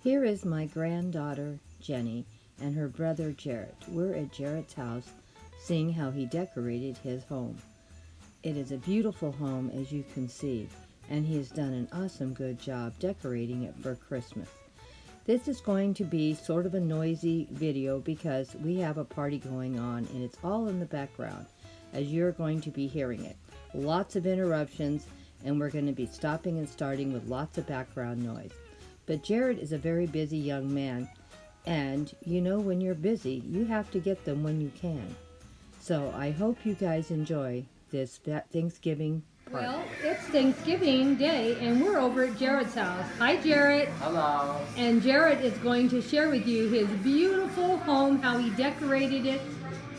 Here is my granddaughter, Jenny, and her brother, Jarrett. We're at Jarrett's house, seeing how he decorated his home. It is a beautiful home, as you can see, and he has done an awesome good job decorating it for Christmas. This is going to be sort of a noisy video because we have a party going on, and it's all in the background, as you're going to be hearing it. Lots of interruptions, and we're going to be stopping and starting with lots of background noise. But Jared is a very busy young man, and you know when you're busy, you have to get them when you can. So I hope you guys enjoy this Thanksgiving party. Well, it's Thanksgiving Day, and we're over at Jared's house. Hi, Jared. Hello. And Jared is going to share with you his beautiful home, how he decorated it,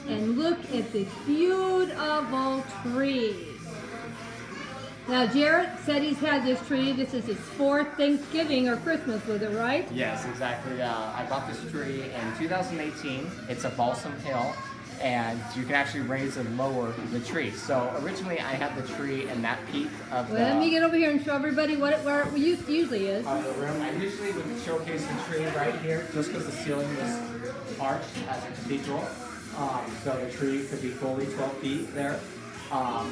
and look at this beautiful tree. Now, Jared said he's had this tree. This is his fourth Thanksgiving or Christmas with it, right? Yes, exactly. I bought this tree in 2018. It's a balsam hill, and you can actually raise and lower the tree. So originally I had the tree in that peak of the... Let me get over here and show everybody where it usually is. Of the room. I usually would showcase the tree right here, just because the ceiling is arched as a cathedral. So the tree could be fully 12 feet there.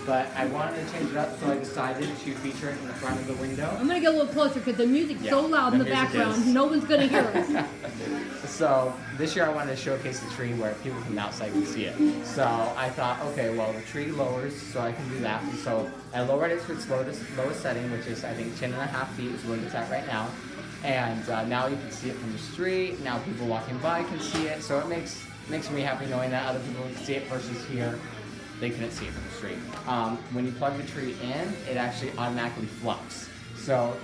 But I wanted to change it up, so I decided to feature it in the front of the window. I'm going to get a little closer because the music's so loud in the background. No one's going to hear us. So this year I wanted to showcase the tree where people from the outside can see it. So I thought, okay, well the tree lowers, so I can do that. And so I lowered it to its lowest setting, which is I think 10.5 feet is where it's at right now. And now you can see it from the street. Now people walking by can see it. So it makes me happy knowing that other people can see it versus here. They couldn't see it from the street. When you plug the tree in, it actually automatically fluffs. So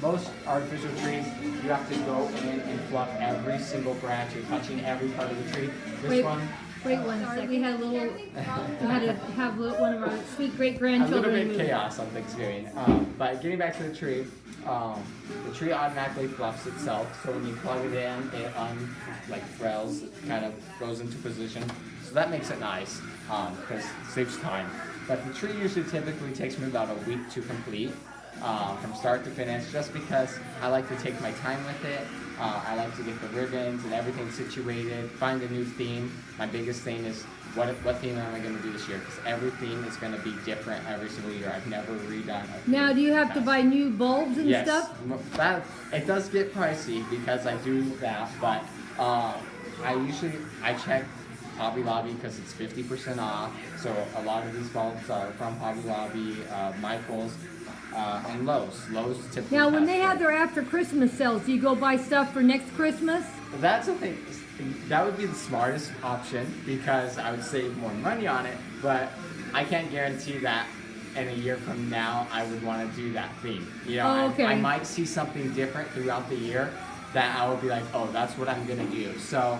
most artificial trees, you have to go in and fluff every single branch. You're touching every part of the tree. This one. Wait one second. We had to have one of our sweet great-grandchildren. A little bit chaos on Thanksgiving. But getting back to the tree automatically fluffs itself. So when you plug it in, it thrills, it kind of goes into position. So that makes it nice because it saves time. But the tree usually typically takes me about a week to complete from start to finish, just because I like to take my time with it. I like to get the ribbons and everything situated, find a new theme. My biggest thing is what theme am I going to do this year? Because every theme is going to be different every single year. I've never redone a theme. Now, do you have to buy new bulbs and stuff? Yes, it does get pricey because I do that, but I check Hobby Lobby because it's 50% off. So a lot of these bulbs are from Hobby Lobby, Michael's, and Lowe's. Lowe's typically. Now, when they have their after Christmas sales, do you go buy stuff for next Christmas? That's the thing. That would be the smartest option because I would save more money on it. But I can't guarantee that in a year from now I would want to do that theme. You know, okay. I might see something different throughout the year that I would be like, oh, that's what I'm gonna do. So.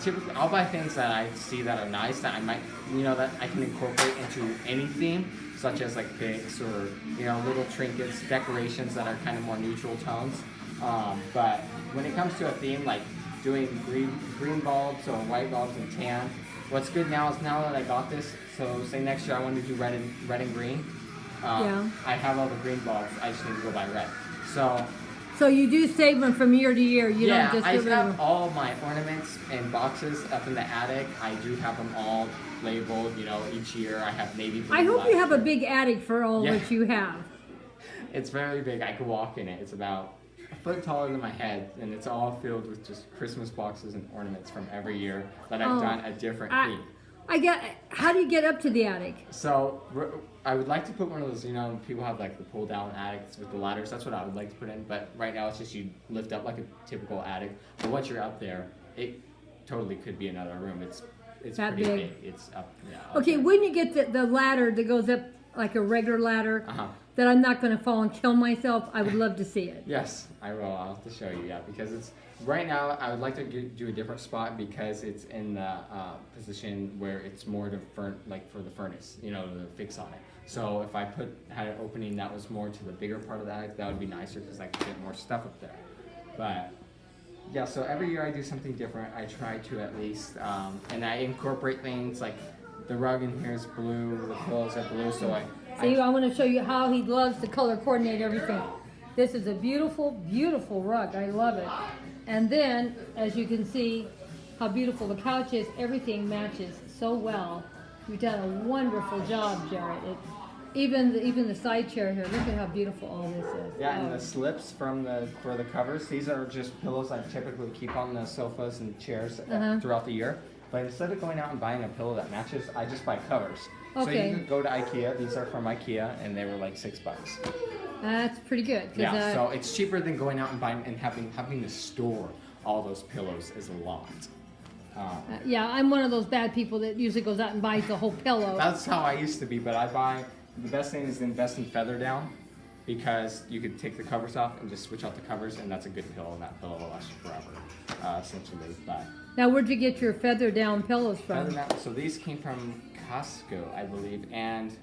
Typically, I'll buy things that I see that are nice that I might, that I can incorporate into any theme, such as like picks or, little trinkets, decorations that are kind of more neutral tones. But when it comes to a theme like doing green bulbs or white bulbs and tan, what's good now is now that I got this, so say next year I want to do red and green. I have all the green bulbs, I just need to go buy red. So you do save them from year to year. You don't just I give have them. all my ornaments in boxes up in the attic. I do have them all labeled. Each year I have navy blue. I hope you have a big attic for all that you have. It's very big. I could walk in it. It's about a foot taller than my head, and it's all filled with just Christmas boxes and ornaments from every year that I've done a different theme. How do you get up to the attic? So I would like to put one of those, people have like the pull down attics with the ladders. That's what I would like to put in. But right now it's just you lift up like a typical attic. But once you're up there, it totally could be another room. It's that pretty big. It's up. Yeah, okay, when you get the ladder that goes up like a regular ladder, that I'm not going to fall and kill myself, I would love to see it. Yes, I will. I'll have to show you. Yeah, because it's right now. I would like to do a different spot because it's in the position where it's more to for the furnace, to fix on it. So if I had an opening that was more to the bigger part of the attic, that would be nicer because I could get more stuff up there. But yeah, so every year I do something different. I try to at least, and I incorporate things like the rug in here is blue, the pillows are blue, so I See, I want to show you how he loves to color coordinate everything. This is a beautiful, beautiful rug. I love it. And then, as you can see, how beautiful the couch is. Everything matches so well. You've done a wonderful job, Jared. Even the side chair here. Look at how beautiful all this is. Yeah, and the slips for the covers. These are just pillows I typically keep on the sofas and chairs throughout the year. But instead of going out and buying a pillow that matches, I just buy covers. So you can go to IKEA. These are from IKEA, and they were like $6. That's pretty good. Yeah, so it's cheaper than going out and buying and having to store all those pillows is a lot. Yeah, I'm one of those bad people that usually goes out and buys the whole pillow. That's how I used to be, but the best thing is to invest in feather down, because you could take the covers off and just switch out the covers, and that's a good pillow, and that pillow will last you forever, essentially. But Now, where'd you get your feather down pillows from? feather down, so these came from Costco, I believe, and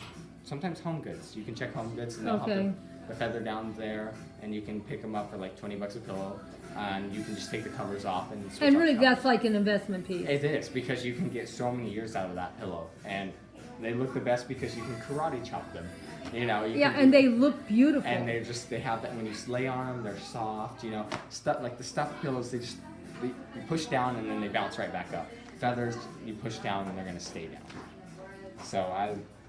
sometimes Home Goods. You can check Home Goods, and they'll have the feather down there, and you can pick them up for like $20 a pillow, and you can just take the covers off and switch And out really, the covers. that's like an investment piece. It is, because you can get so many years out of that pillow, and they look the best because you can karate chop them. You know. And they look beautiful. And they have that when you lay on them, they're soft. You know, stuff like the stuffed pillows, you push down and then they bounce right back up. Feathers, you push down and they're gonna stay down. So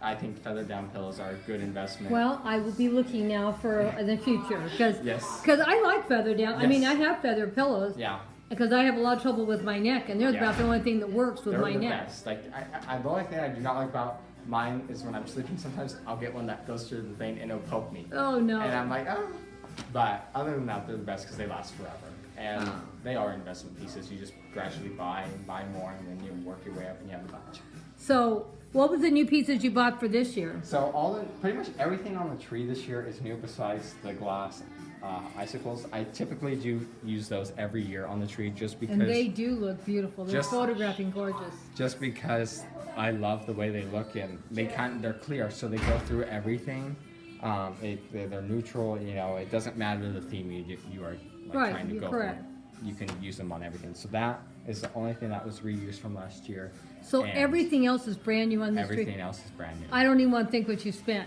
I think feather down pillows are a good investment. Well, I will be looking now for the future because Yes. I like feather down. I Yes. mean, I have feather pillows. Yeah. Because I have a lot of trouble with my neck, and they're Yeah. about the only thing that works with They're my the neck. best. Like the only thing I do not like about mine is when I'm sleeping. Sometimes I'll get one that goes through the thing and it'll poke me. Oh no. And I'm like, oh. But other than that, they're the best because they last forever. And they are investment pieces. You just gradually buy more, and then you work your way up and you have a bunch. So, what was the new pieces you bought for this year? So pretty much everything on the tree this year is new besides the glass icicles. I typically do use those every year on the tree just because. And they do look beautiful. They're Just- photographing gorgeous. Just because I love the way they look, and they're clear, so they go through everything. They're neutral. You know, it doesn't matter the theme you are Right, trying to you're go correct. for. You can use them on everything. So that is the only thing that was reused from last year. So And everything else is brand new on this tree. Everything else is brand new. I don't even want to think what you spent.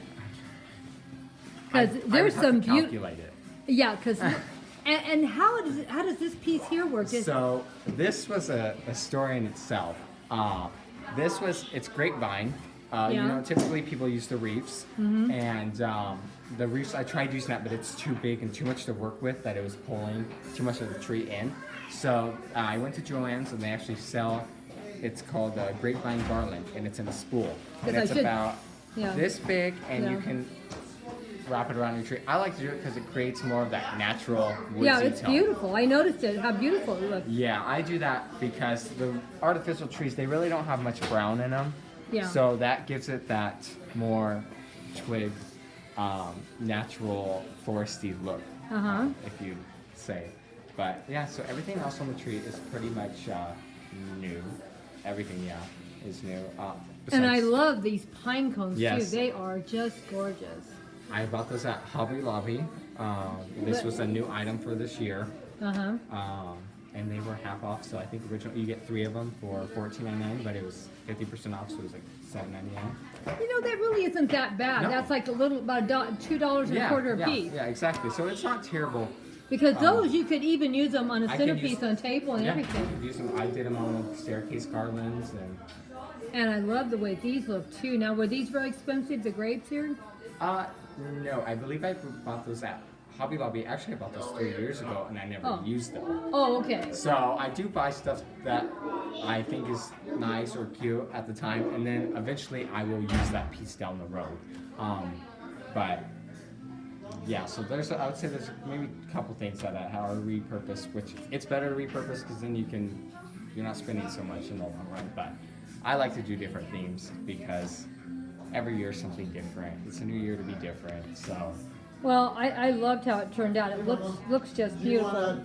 Because I would there's have some to beautiful. calculate it. Yeah, because and how does this piece here work? So this was a story in itself. It's grapevine. You Yeah. know, typically people use the reefs, and the reefs, I tried using that, but it's too big and too much to work with, that it was pulling too much of the tree in. So I went to Joann's, and they actually sell, it's called grapevine garland, and it's in a spool. And it's about this big, and you can wrap it around your tree. I like to do it because it creates more of that natural woodsy Yeah, it's tone. beautiful. I noticed it, how beautiful it looks. Yeah, I do that because the artificial trees, they really don't have much brown in them. Yeah. So that gives it that more twig, natural foresty look, if you say. But yeah, so everything else on the tree is pretty much new. Everything, is new. And I Besides- love these pine cones Yes. too. They are just gorgeous. I bought this at Hobby Lobby. This was a new item for this year. And they were half off, so I think originally you get 3 of them for $14.99, but it was 50% off, so it was like $7.99. You know, that really isn't that bad. No. That's like about $2 and a quarter a piece. Yeah, exactly. So it's not terrible. Because those you could even use them on a I could centerpiece use- on a table and Yeah, everything. you could use them. I did them on the staircase garlands, and And I love the way these look too. Now, were these very expensive, the grapes here? no, I believe I bought those at Hobby Lobby. Actually, I bought those 3 years ago, and I never used them. Oh, okay. So I do buy stuff that I think is nice or cute at the time, and then eventually I will use that piece down the road. But yeah, so I would say there's maybe a couple things that are repurposed, which it's better to repurpose because then you're not spending so much in the long run. But I like to do different themes because every year is something different. It's a new year to be different. So. Well, I loved how it turned out. It looks just beautiful.